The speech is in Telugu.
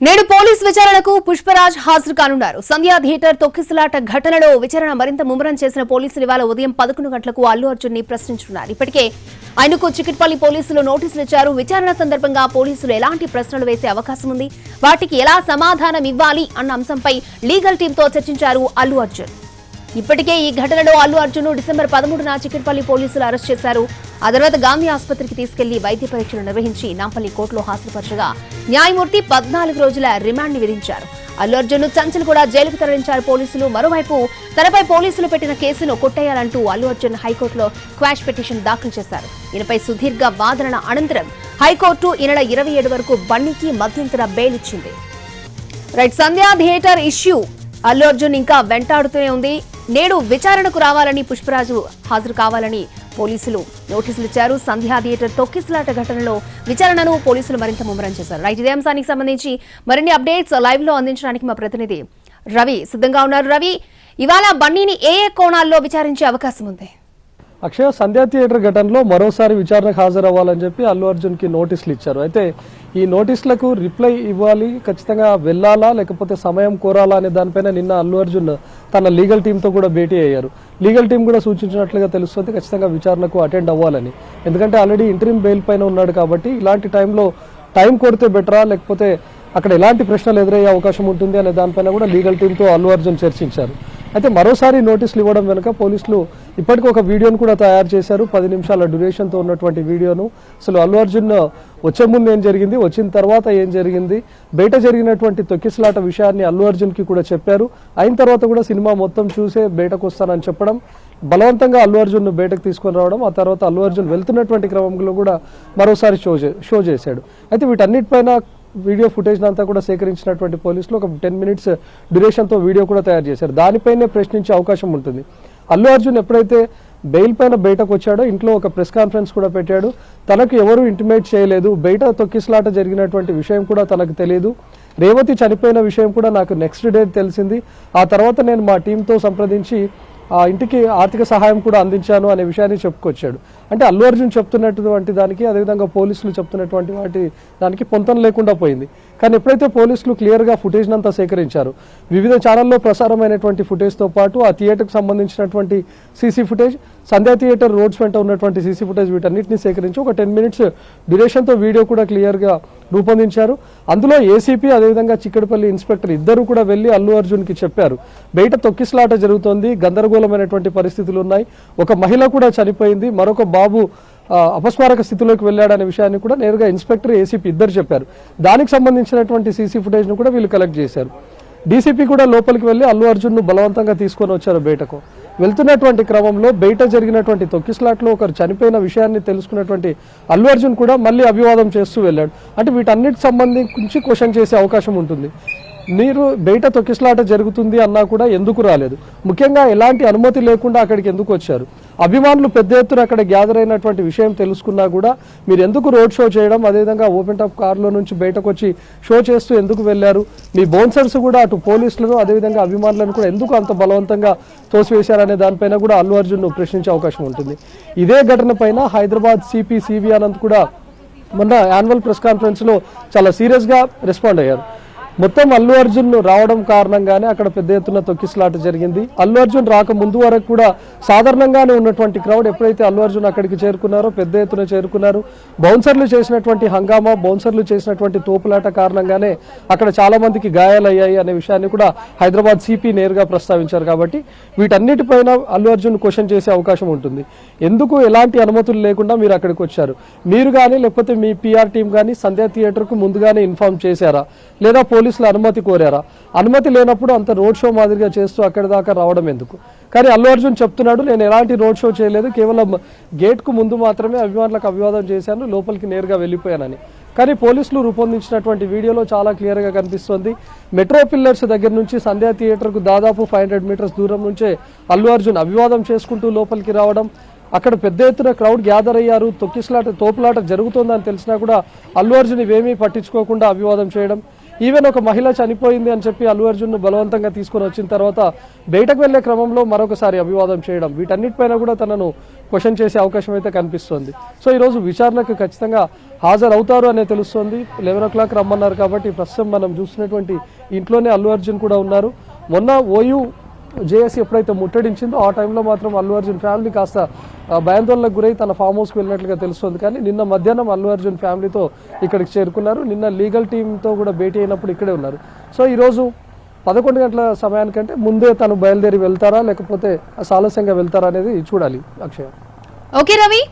నేడు పోలీస్ విచారణకు పుష్పరాజ్ హాజరు కానున్నారు. సంధ్యా థియేటర్ తొక్కిసలాట ఘటనలో విచారణ మరింత ముమ్మరం చేసిన పోలీసులు ఇవాళ ఉదయం 11 గంటలకు అల్లు అర్జున్ ని ప్రశ్నించనున్నారు. ఇప్పటికే ఆయనకు చికిట్పల్లి పోలీసులు నోటీసులు ఇచ్చారు. విచారణ సందర్భంగా పోలీసులు ఎలాంటి ప్రశ్నలు వేసే అవకాశం ఉంది, వాటికి ఎలా సమాధానం ఇవ్వాలి అన్న అంశంపై లీగల్ టీంతో చర్చించారు అల్లు అర్జున్. ఇప్పటికే ఈ ఘటనలో అల్లు అర్జున్ డిసెంబర్ 13న చికిట్పల్లి పోలీసులు అరెస్ట్ చేశారు. ఆ తర్వాత గాంధీ ఆసుపత్రికి తీసుకెళ్లి వైద్య పరీక్షలు నిర్వహించి నాంపల్లి కోర్టులో హాజరుపరచగా న్యాయమూర్తి 14 రోజుల రిమాండ్ ని విధించారు. అల్లు అర్జున్ చంచల్ కూడా జైలుకు తరలించారు పోలీసులు. మరోవైపు తనపై పోలీసులు పెట్టిన కేసును కొట్టేయాలంటూ అల్లు అర్జున్ హైకోర్టులో క్వాష్ పిటిషన్ దాఖలు చేశారు. ఈయనపై సుదీర్ఘ వాదన అనంతరం హైకోర్టు ఈ నెల 27 వరకు బన్నీకి మధ్యంతర బెయిల్ ఇచ్చింది. సంధ్యా థియేటర్ ఇష్యూ అల్లు అర్జున్ ఇంకా వెంటాడుతూనే ఉంది. నేడు విచారణకు రావాలని పుష్పరాజు హాజరు కావాలని పోలీసులు నోటీసులు ఇచ్చారు. సంధ్యా థియేటర్ తొక్కిసలాట ఘటనలో విచారణను పోలీసులు మరింత ముమ్మరం చేశారు. ఇదే అంశానికి సంబంధించి మరిన్ని అప్డేట్స్ లైవ్ లో అందించడానికి మా ప్రతినిధి రవి సిద్ధంగా ఉన్నారు. రవి, ఇవాళ బన్నీని ఏ కోణాల్లో విచారించే అవకాశం ఉంది? అక్షయ, సంధ్యా థియేటర్ ఘటనలో మరోసారి విచారణకు హాజరవ్వాలని చెప్పి అల్లు అర్జున్ కి నోటీసులు ఇచ్చారు. అయితే ఈ నోటీసులకు రిప్లై ఇవ్వాలి, ఖచ్చితంగా వెళ్లాలా లేకపోతే సమయం కోరాలా అనే దానిపైన నిన్న అల్లు అర్జున్ తన లీగల్ టీంతో కూడా భేటీ అయ్యారు. లీగల్ టీం కూడా సూచించినట్లుగా తెలుస్తుంది ఖచ్చితంగా విచారణకు అటెండ్ అవ్వాలని. ఎందుకంటే ఆల్రెడీ ఇంటరిమ్ బెయిల్ పైన ఉన్నాడు కాబట్టి ఇలాంటి టైంలో టైం కొడితే బెటరా లేకపోతే అక్కడ ఎలాంటి ప్రశ్నలు ఎదురయ్యే అవకాశం ఉంటుంది అనే దానిపైన కూడా లీగల్ టీంతో అల్లు అర్జున్ చర్చించారు. అయితే మరోసారి నోటీసులు ఇవ్వడం వెనుక పోలీసులు ఇప్పటికీ ఒక వీడియోను కూడా తయారు చేశారు. 10 నిమిషాల డ్యూరేషన్తో ఉన్నటువంటి వీడియోను. అసలు అల్లు అర్జున్ వచ్చే ముందు ఏం జరిగింది, వచ్చిన తర్వాత ఏం జరిగింది, బయట జరిగినటువంటి తొక్కిసలాట విషయాన్ని అల్లు అర్జున్కి కూడా చెప్పారు. అయిన తర్వాత కూడా సినిమా మొత్తం చూసే బయటకు వస్తానని చెప్పడం, బలవంతంగా అల్లు అర్జున్ను బయటకు తీసుకొని రావడం, ఆ తర్వాత అల్లు అర్జున్ వెళ్తున్నటువంటి క్రమంలో కూడా మరోసారి షో చేశాడు. అయితే వీటన్నిటిపైన వీడియో ఫుటేజ్ అంతా కూడా సేకరించినటువంటి పోలీసులు ఒక 10 మినిట్స్ డ్యూరేషన్తో వీడియో కూడా తయారు చేశారు. దానిపైనే ప్రశ్నించే అవకాశం ఉంటుంది. అల్లు అర్జున్ ఎప్పుడైతే బెయిల్ పైన బయటకు వచ్చాడో ఇంట్లో ఒక ప్రెస్ కాన్ఫరెన్స్ కూడా పెట్టాడు. తనకు ఎవరు ఇంటిమేట్ చేయలేదు, బయట తొక్కిసలాట జరిగినటువంటి విషయం కూడా తనకు తెలియదు, రేవతి చనిపోయిన విషయం కూడా నాకు నెక్స్ట్ డే తెలిసింది, ఆ తర్వాత నేను మా టీంతో సంప్రదించి ఆ ఇంటికి ఆర్థిక సహాయం కూడా అందించాను అనే విషయాన్ని చెప్పుకొచ్చాడు. అంటే అల్లు అర్జున్ చెప్తున్నటువంటి దానికి అదేవిధంగా పోలీసులు చెప్తున్నటువంటి దానికి పొంతం లేకుండా పోయింది. కానీ ఎప్పుడైతే పోలీసులు క్లియర్గా ఫుటేజ్ అంతా సేకరించారు, వివిధ ఛానల్లో ప్రసారమైనటువంటి ఫుటేజ్తో పాటు ఆ థియేటర్కి సంబంధించినటువంటి సీసీ ఫుటేజ్, సంధ్యా థియేటర్ రోడ్స్ వెంట ఉన్నటువంటి సీసీ ఫుటేజ్, వీటన్నిటిని సేకరించి ఒక 10 మినిట్స్ డ్యూరేషన్తో వీడియో కూడా క్లియర్గా రూపొందించారు. అందులో ఏసీపీ అదేవిధంగా చిక్కడపల్లి ఇన్స్పెక్టర్ ఇద్దరు కూడా వెళ్ళి అల్లు అర్జున్కి చెప్పారు, బయట తొక్కిసలాట జరుగుతోంది, గందరగోళమైనటువంటి పరిస్థితులు ఉన్నాయి, ఒక మహిళ కూడా చనిపోయింది, మరొక బాబు అపస్మారక స్థితిలోకి వెళ్ళాడనే విషయాన్ని కూడా నేరుగా ఇన్స్పెక్టర్ ఏసీపీ ఇద్దరు చెప్పారు. దానికి సంబంధించినటువంటి సీసీ ఫుటేజ్ను కూడా వీళ్ళు కలెక్ట్ చేశారు. డీసీపీ కూడా లోపలికి వెళ్ళి అల్లు అర్జున్ను బలవంతంగా తీసుకొని వచ్చారు బయటకు. వెళ్తున్నటువంటి క్రమంలో బయట జరిగినటువంటి తొక్కిసలాట్లో ఒకరు చనిపోయిన విషయాన్ని తెలుసుకున్నటువంటి అల్లు అర్జున్ కూడా మళ్ళీ అభివాదం చేస్తూ వెళ్ళాడు. అంటే వీటన్నిటికి సంబంధించి క్వశ్చన్ చేసే అవకాశం ఉంటుంది. మీరు బయట తొక్కిసలాట జరుగుతుంది అన్నా కూడా ఎందుకు రాలేదు, ముఖ్యంగా ఎలాంటి అనుమతి లేకుండా అక్కడికి ఎందుకు వచ్చారు, అభిమానులు పెద్ద ఎత్తున అక్కడ గ్యాదర్ అయినటువంటి విషయం తెలుసుకున్నా కూడా మీరు ఎందుకు రోడ్ షో చేయడం, అదేవిధంగా ఓపెన్ టాప్ కారులో నుంచి బయటకు వచ్చి షో చేస్తూ ఎందుకు వెళ్ళారు, మీ బౌన్సర్స్ కూడా అటు పోలీసులను అదేవిధంగా అభిమానులను కూడా ఎందుకు అంత బలవంతంగా తోసివేశారనే దానిపైన కూడా అల్లు అర్జున్ ప్రశ్నించే అవకాశం ఉంటుంది. ఇదే ఘటన పైన హైదరాబాద్ సిపి సివి అనంత్ కూడా మొన్న యాన్యువల్ ప్రెస్ కాన్ఫరెన్స్లో చాలా సీరియస్గా రెస్పాండ్ అయ్యారు. మొత్తం అల్లు అర్జున్ రావడం కారణంగానే అక్కడ పెద్ద ఎత్తున తొక్కిసలాట జరిగింది. అల్లు అర్జున్ రాక ముందు వరకు కూడా సాధారణంగానే ఉన్నటువంటి క్రౌడ్ ఎప్పుడైతే అల్లు అర్జున్ అక్కడికి చేరుకున్నారో పెద్ద ఎత్తున చేరుకున్నారు. బౌన్సర్లు చేసినటువంటి హంగామా, బౌన్సర్లు చేసినటువంటి తోపులాట కారణంగానే అక్కడ చాలా మందికి గాయాలయ్యాయి అనే విషయాన్ని కూడా హైదరాబాద్ సిపి నేరుగా ప్రస్తావించారు. కాబట్టి వీటన్నిటిపైన అల్లు అర్జున్ క్వశ్చన్ చేసే అవకాశం ఉంటుంది. ఎందుకు ఎలాంటి అనుమతులు లేకుండా మీరు అక్కడికి వచ్చారు, మీరు కానీ లేకపోతే మీ పిఆర్ టీం కానీ సంధ్యా థియేటర్కు ముందుగానే ఇన్ఫార్మ్ చేశారా, లేదా పోలీసుల అనుమతి కోరారా? అనుమతి లేనప్పుడు అంత రోడ్ షో మాదిరిగా చేస్తూ అక్కడి దాకా రావడం ఎందుకు? కానీ అల్లు అర్జున్ చెప్తున్నాడు, నేను ఎలాంటి రోడ్ షో చేయలేదు, కేవలం గేట్కు ముందు మాత్రమే అభిమానులకు అభివాదం చేశాను, లోపలికి నేరుగా వెళ్ళిపోయానని. కానీ పోలీసులు రూపొందించినటువంటి వీడియోలో చాలా క్లియర్గా కనిపిస్తుంది, మెట్రో పిల్లర్స్ దగ్గర నుంచి సంధ్యా థియేటర్కు దాదాపు 500 మీటర్స్ దూరం నుంచే అల్లు అర్జున్ అభివాదం చేసుకుంటూ లోపలికి రావడం, అక్కడ పెద్ద ఎత్తున క్రౌడ్ గ్యాదర్ అయ్యారు, తోపులాట జరుగుతోందని తెలిసినా కూడా అల్లు అర్జున్ ఇవేమీ పట్టించుకోకుండా అభివాదం చేయడం, ఈవెన్ ఒక మహిళ చనిపోయింది అని చెప్పి అల్లు అర్జున్ను బలవంతంగా తీసుకొని వచ్చిన తర్వాత బయటకు వెళ్లే క్రమంలో మరొకసారి అభివాదం చేయడం, వీటన్నిటిపైన కూడా తనను క్వశ్చన్ చేసే అవకాశం అయితే కనిపిస్తోంది. సో ఈరోజు విచారణకు ఖచ్చితంగా హాజరవుతారు అనే తెలుస్తోంది. 11 o'clock రమ్మన్నారు కాబట్టి ప్రస్తుతం మనం చూస్తున్నటువంటి ఇంట్లోనే అల్లు అర్జున్ కూడా ఉన్నారు. మొన్న ఓయూ జేఏసీ ఎప్పుడైతే ముట్టడించిందో ఆ టైంలో మాత్రం అల్లు అర్జున్ ఫ్యామిలీ కాస్త భయాందోళనకు గురై తన ఫామ్ హౌస్కి వెళ్ళినట్లుగా తెలుస్తుంది. కానీ నిన్న మధ్యాహ్నం అల్లు అర్జున్ ఫ్యామిలీతో ఇక్కడికి చేరుకున్నారు. నిన్న లీగల్ టీంతో కూడా భేటీ అయినప్పుడు ఇక్కడే ఉన్నారు. సో ఈరోజు 11 గంటల సమయానికంటే ముందే తను బయలుదేరి వెళ్తారా లేకపోతే సాలస్యంగా వెళ్తారా అనేది చూడాలి. అక్షయ. ఓకే రవి.